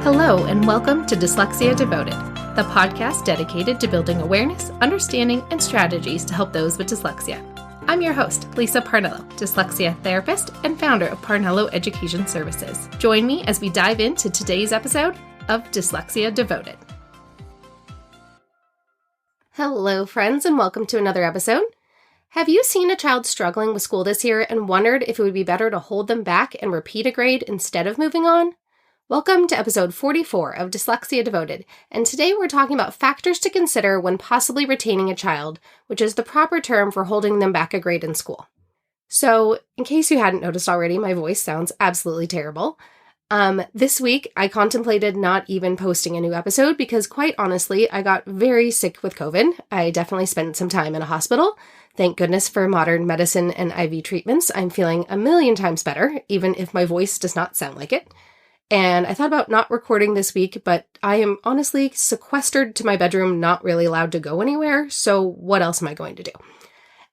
Hello, and welcome to Dyslexia Devoted, the podcast dedicated to building awareness, understanding, and strategies to help those with dyslexia. I'm your host, Lisa Parnello, dyslexia therapist and founder of Parnello Education Services. Join me as we dive into today's episode of Dyslexia Devoted. Hello, friends, and welcome to another episode. Have you seen a child struggling with school this year and wondered if it would be better to hold them back and repeat a grade instead of moving on? Welcome to episode 44 of Dyslexia Devoted, and today we're talking about factors to consider when possibly retaining a child, which is the proper term for holding them back a grade in school. So, in case you hadn't noticed already, my voice sounds absolutely terrible. This week, I contemplated not even posting a new episode because, quite honestly, I got very sick with COVID. I definitely spent some time in a hospital. Thank goodness for modern medicine and IV treatments. I'm feeling a million times better, even if my voice does not sound like it. And I thought about not recording this week, but I am honestly sequestered to my bedroom, not really allowed to go anywhere, so what else am I going to do?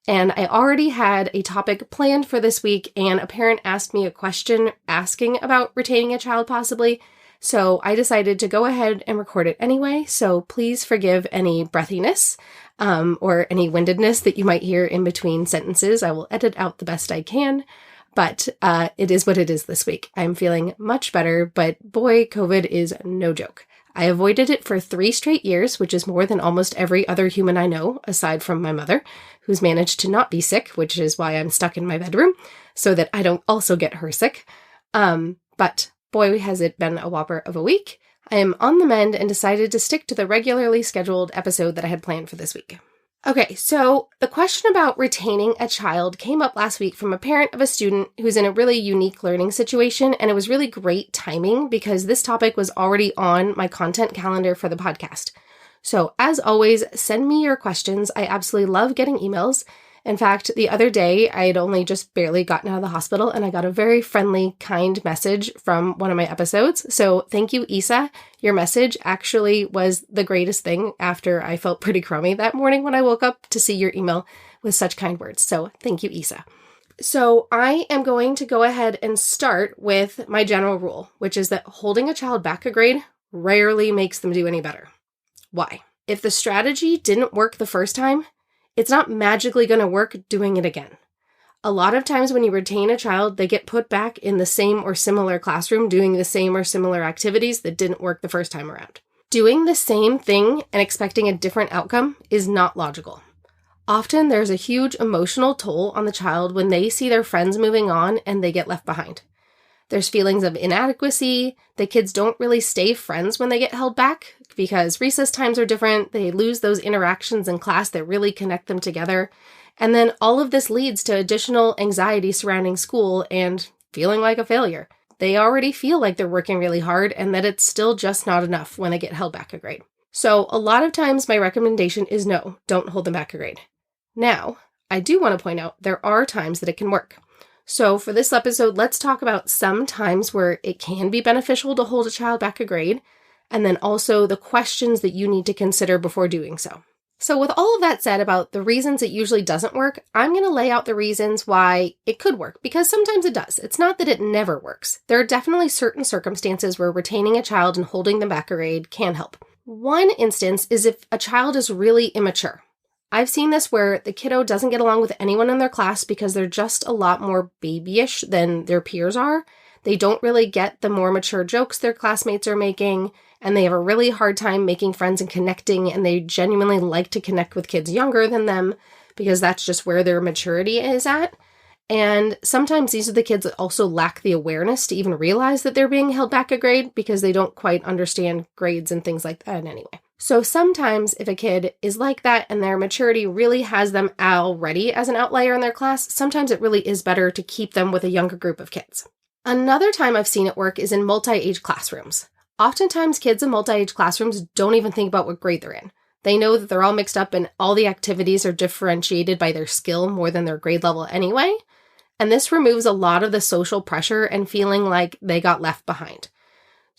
And I already had a topic planned for this week, and a parent asked me a question asking about retaining a child possibly, so I decided to go ahead and record it anyway, so please forgive any breathiness or any windedness that you might hear in between sentences. I will edit out the best I can. But it is what it is this week. I'm feeling much better, but boy, COVID is no joke. I avoided it for 3 straight years, which is more than almost every other human I know, aside from my mother, who's managed to not be sick, which is why I'm stuck in my bedroom, so that I don't also get her sick. But boy, has it been a whopper of a week. I am on the mend and decided to stick to the regularly scheduled episode that I had planned for this week. Okay, so the question about retaining a child came up last week from a parent of a student who's in a really unique learning situation, and it was really great timing because this topic was already on my content calendar for the podcast. So as always, send me your questions. I absolutely love getting emails. In fact, the other day, I had only just barely gotten out of the hospital and I got a very friendly, kind message from one of my episodes. So thank you, Isa. Your message actually was the greatest thing after I felt pretty crummy that morning when I woke up to see your email with such kind words. So thank you, Isa. So I am going to go ahead and start with my general rule, which is that holding a child back a grade rarely makes them do any better. Why? If the strategy didn't work the first time, it's not magically going to work doing it again. A lot of times when you retain a child, they get put back in the same or similar classroom doing the same or similar activities that didn't work the first time around. Doing the same thing and expecting a different outcome is not logical. Often there's a huge emotional toll on the child when they see their friends moving on and they get left behind. There's feelings of inadequacy. The kids don't really stay friends when they get held back because recess times are different. They lose those interactions in class that really connect them together. And then all of this leads to additional anxiety surrounding school and feeling like a failure. They already feel like they're working really hard and that it's still just not enough when they get held back a grade. So a lot of times my recommendation is no, don't hold them back a grade. Now, I do want to point out there are times that it can work. So for this episode, let's talk about some times where it can be beneficial to hold a child back a grade, and then also the questions that you need to consider before doing so. So with all of that said about the reasons it usually doesn't work, I'm going to lay out the reasons why it could work, because sometimes it does. It's not that it never works. There are definitely certain circumstances where retaining a child and holding them back a grade can help. One instance is if a child is really immature. I've seen this where the kiddo doesn't get along with anyone in their class because they're just a lot more babyish than their peers are. They don't really get the more mature jokes their classmates are making, and they have a really hard time making friends and connecting, and they genuinely like to connect with kids younger than them because that's just where their maturity is at. And sometimes these are the kids that also lack the awareness to even realize that they're being held back a grade because they don't quite understand grades and things like that anyway. So sometimes if a kid is like that and their maturity really has them already as an outlier in their class, sometimes it really is better to keep them with a younger group of kids. Another time I've seen it work is in multi-age classrooms. Oftentimes kids in multi-age classrooms don't even think about what grade they're in. They know that they're all mixed up and all the activities are differentiated by their skill more than their grade level anyway. And this removes a lot of the social pressure and feeling like they got left behind.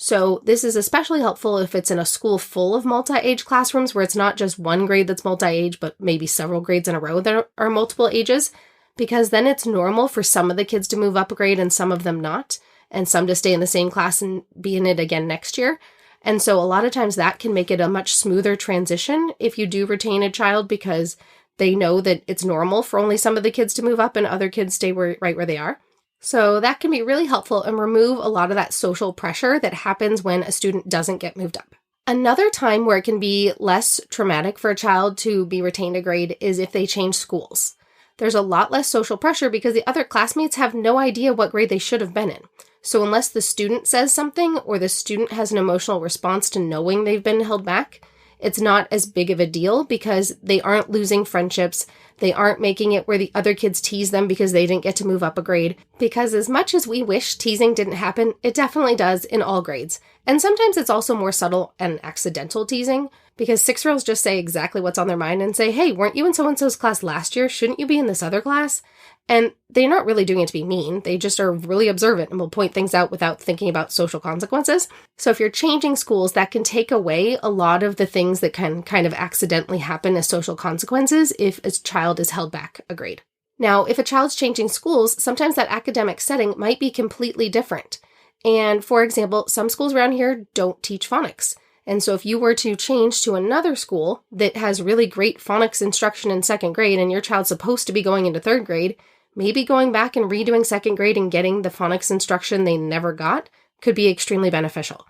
So this is especially helpful if it's in a school full of multi-age classrooms where it's not just one grade that's multi-age, but maybe several grades in a row that are multiple ages, because then it's normal for some of the kids to move up a grade and some of them not. and some to stay in the same class and be in it again next year. And so a lot of times that can make it a much smoother transition if you do retain a child, because they know that it's normal for only some of the kids to move up and other kids stay right where they are. So that can be really helpful and remove a lot of that social pressure that happens when a student doesn't get moved up. Another time where it can be less traumatic for a child to be retained a grade is if they change schools. There's a lot less social pressure because the other classmates have no idea what grade they should have been in. So unless the student says something or the student has an emotional response to knowing they've been held back, it's not as big of a deal because they aren't losing friendships. They aren't making it where the other kids tease them because they didn't get to move up a grade. Because as much as we wish teasing didn't happen, it definitely does in all grades. And sometimes it's also more subtle and accidental teasing, because 6-year-olds just say exactly what's on their mind and say, hey, weren't you in so-and-so's class last year? Shouldn't you be in this other class? And they're not really doing it to be mean. They just are really observant and will point things out without thinking about social consequences. So if you're changing schools, that can take away a lot of the things that can kind of accidentally happen as social consequences if a child is held back a grade. Now, if a child's changing schools, sometimes that academic setting might be completely different. And for example, some schools around here don't teach phonics. And so if you were to change to another school that has really great phonics instruction in 2nd grade and your child's supposed to be going into 3rd grade, maybe going back and redoing 2nd grade and getting the phonics instruction they never got could be extremely beneficial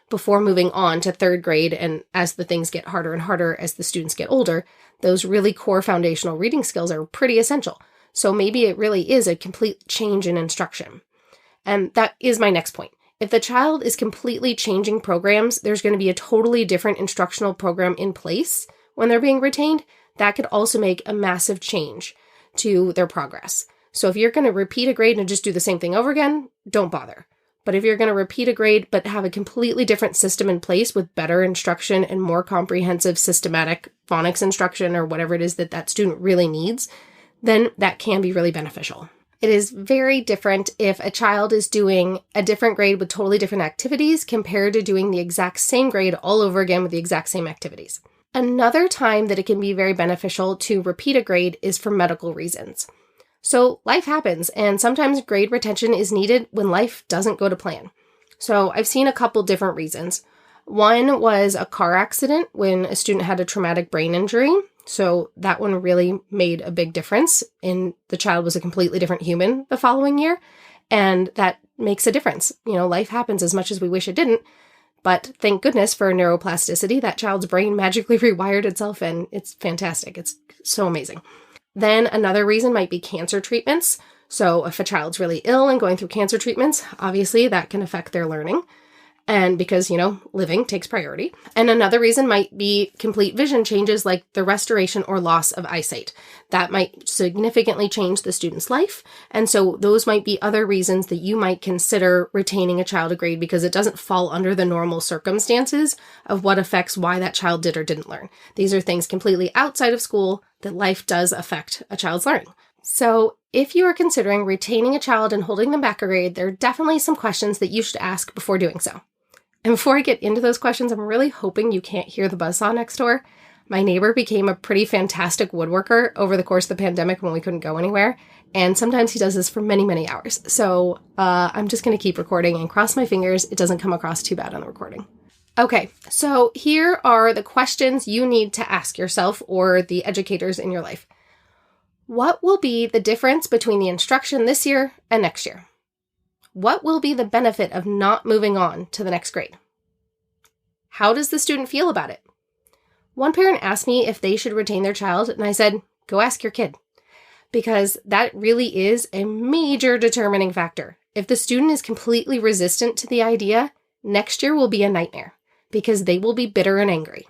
before moving on to 3rd grade. And as the things get harder and harder as the students get older, those really core foundational reading skills are pretty essential. So maybe it really is a complete change in instruction. And that is my next point. If the child is completely changing programs, there's going to be a totally different instructional program in place when they're being retained. That could also make a massive change to their progress. So if you're going to repeat a grade and just do the same thing over again, don't bother. But if you're going to repeat a grade but have a completely different system in place with better instruction and more comprehensive systematic phonics instruction or whatever it is that that student really needs, then that can be really beneficial. It is very different if a child is doing a different grade with totally different activities compared to doing the exact same grade all over again with the exact same activities. Another time that it can be very beneficial to repeat a grade is for medical reasons. So life happens, and sometimes grade retention is needed when life doesn't go to plan. So I've seen a couple different reasons. One was a car accident when a student had a traumatic brain injury. So that one really made a big difference, and the child was a completely different human the following year. And that makes a difference. You know, life happens as much as we wish it didn't. But thank goodness for neuroplasticity. That child's brain magically rewired itself, and it's fantastic. It's so amazing. Then another reason might be cancer treatments. So if a child's really ill and going through cancer treatments, obviously that can affect their learning. And because, living takes priority. And another reason might be complete vision changes like the restoration or loss of eyesight. That might significantly change the student's life. And so those might be other reasons that you might consider retaining a child a grade, because it doesn't fall under the normal circumstances of what affects why that child did or didn't learn. These are things completely outside of school that life does affect a child's learning. So if you are considering retaining a child and holding them back a grade, there are definitely some questions that you should ask before doing so. And before I get into those questions, I'm really hoping you can't hear the buzzsaw next door. My neighbor became a pretty fantastic woodworker over the course of the pandemic when we couldn't go anywhere. And sometimes he does this for many, many hours. So I'm just going to keep recording and cross my fingers it doesn't come across too bad on the recording. Okay, so here are the questions you need to ask yourself or the educators in your life. What will be the difference between the instruction this year and next year? What will be the benefit of not moving on to the next grade? How does the student feel about it? One parent asked me if they should retain their child, and I said, go ask your kid. Because that really is a major determining factor. If the student is completely resistant to the idea, next year will be a nightmare because they will be bitter and angry.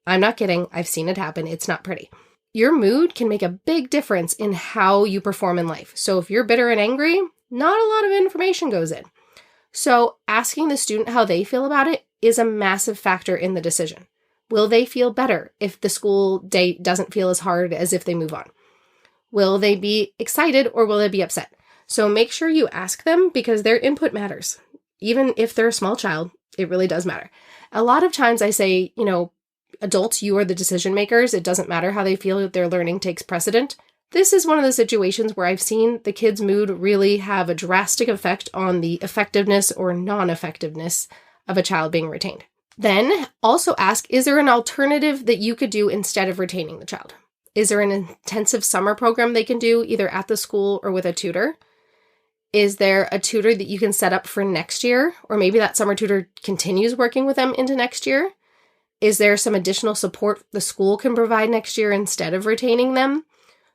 I'm not kidding. I've seen it happen. It's not pretty. Your mood can make a big difference in how you perform in life. So if you're bitter and angry, not a lot of information goes in. So asking the student how they feel about it is a massive factor in the decision. Will they feel better if the school day doesn't feel as hard as if they move on? Will they be excited or will they be upset? So make sure you ask them because their input matters. Even if they're a small child, it really does matter. A lot of times I say, adults, you are the decision makers. It doesn't matter how they feel if their learning takes precedent. This is one of the situations where I've seen the kid's mood really have a drastic effect on the effectiveness or non-effectiveness of a child being retained. Then also ask, is there an alternative that you could do instead of retaining the child? Is there an intensive summer program they can do either at the school or with a tutor? Is there a tutor that you can set up for next year? Or maybe that summer tutor continues working with them into next year? Is there some additional support the school can provide next year instead of retaining them?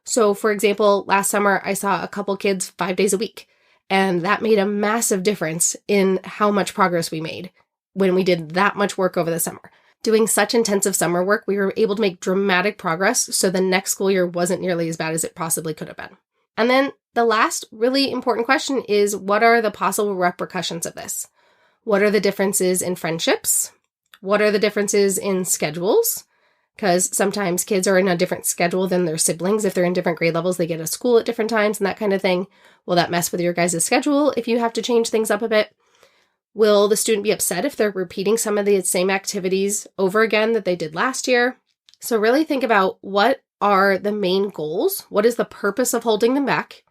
So, for example, last summer I saw a couple kids 5 days a week, and that made a massive difference in how much progress we made when we did that much work over the summer. Doing such intensive summer work, we were able to make dramatic progress, so the next school year wasn't nearly as bad as it possibly could have been. And then the last really important question is, what are the possible repercussions of this? What are the differences in friendships? What are the differences in schedules? Because sometimes kids are in a different schedule than their siblings. If they're in different grade levels, they get to school at different times and that kind of thing. Will that mess with your guys' schedule if you have to change things up a bit? Will the student be upset if they're repeating some of the same activities over again that they did last year? So really think about, what are the main goals? What is the purpose of holding them back?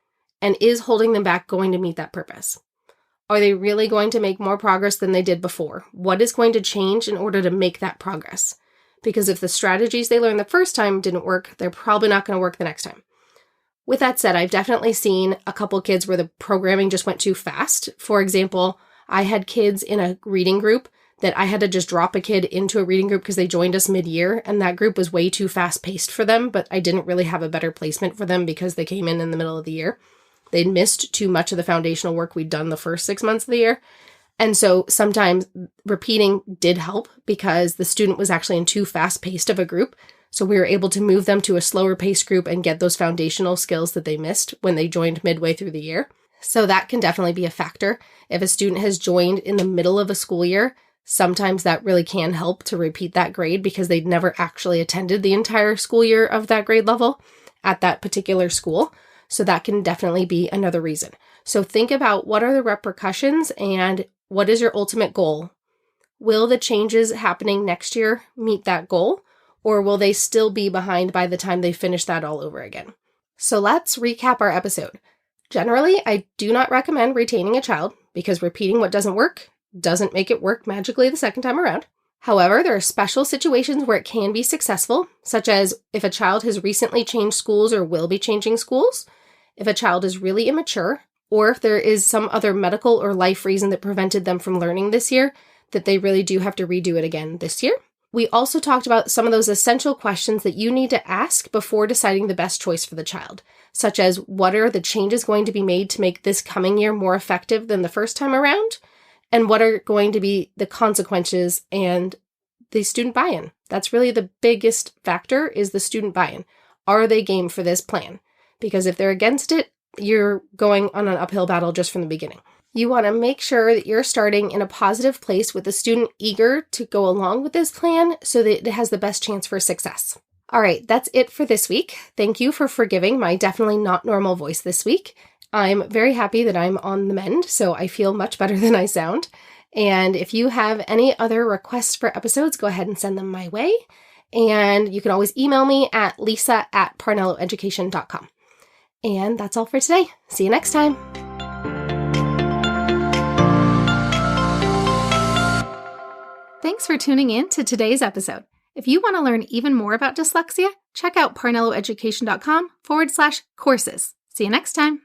And is holding them back going to meet that purpose? Are they really going to make more progress than they did before? What is going to change in order to make that progress? Because if the strategies they learned the first time didn't work, they're probably not going to work the next time. With that said, I've definitely seen a couple kids where the programming just went too fast. For example, I had kids in a reading group that I had to just drop a kid into a reading group because they joined us mid-year, and that group was way too fast-paced for them, but I didn't really have a better placement for them because they came in the middle of the year. They'd missed too much of the foundational work we'd done the first 6 months of the year. And so sometimes repeating did help because the student was actually in too fast-paced of a group. So we were able to move them to a slower paced group and get those foundational skills that they missed when they joined midway through the year. So that can definitely be a factor. If a student has joined in the middle of a school year, sometimes that really can help to repeat that grade because they'd never actually attended the entire school year of that grade level at that particular school. So that can definitely be another reason. So think about, what are the repercussions and what is your ultimate goal? Will the changes happening next year meet that goal, or will they still be behind by the time they finish that all over again? So let's recap our episode. Generally, I do not recommend retaining a child because repeating what doesn't work doesn't make it work magically the second time around. However, there are special situations where it can be successful, such as if a child has recently changed schools or will be changing schools, if a child is really immature, or if there is some other medical or life reason that prevented them from learning this year, that they really do have to redo it again this year. We also talked about some of those essential questions that you need to ask before deciding the best choice for the child, such as, what are the changes going to be made to make this coming year more effective than the first time around? And what are going to be the consequences and the student buy-in? That's really the biggest factor, is the student buy-in. Are they game for this plan? Because if they're against it, you're going on an uphill battle just from the beginning. You want to make sure that you're starting in a positive place with the student eager to go along with this plan so that it has the best chance for success. All right, that's it for this week. Thank you for forgiving my definitely not normal voice this week. I'm very happy that I'm on the mend, so I feel much better than I sound. And if you have any other requests for episodes, go ahead and send them my way. And you can always email me at lisa@parnelloeducation.com. And that's all for today. See you next time. Thanks for tuning in to today's episode. If you want to learn even more about dyslexia, check out parnelloeducation.com/courses. See you next time.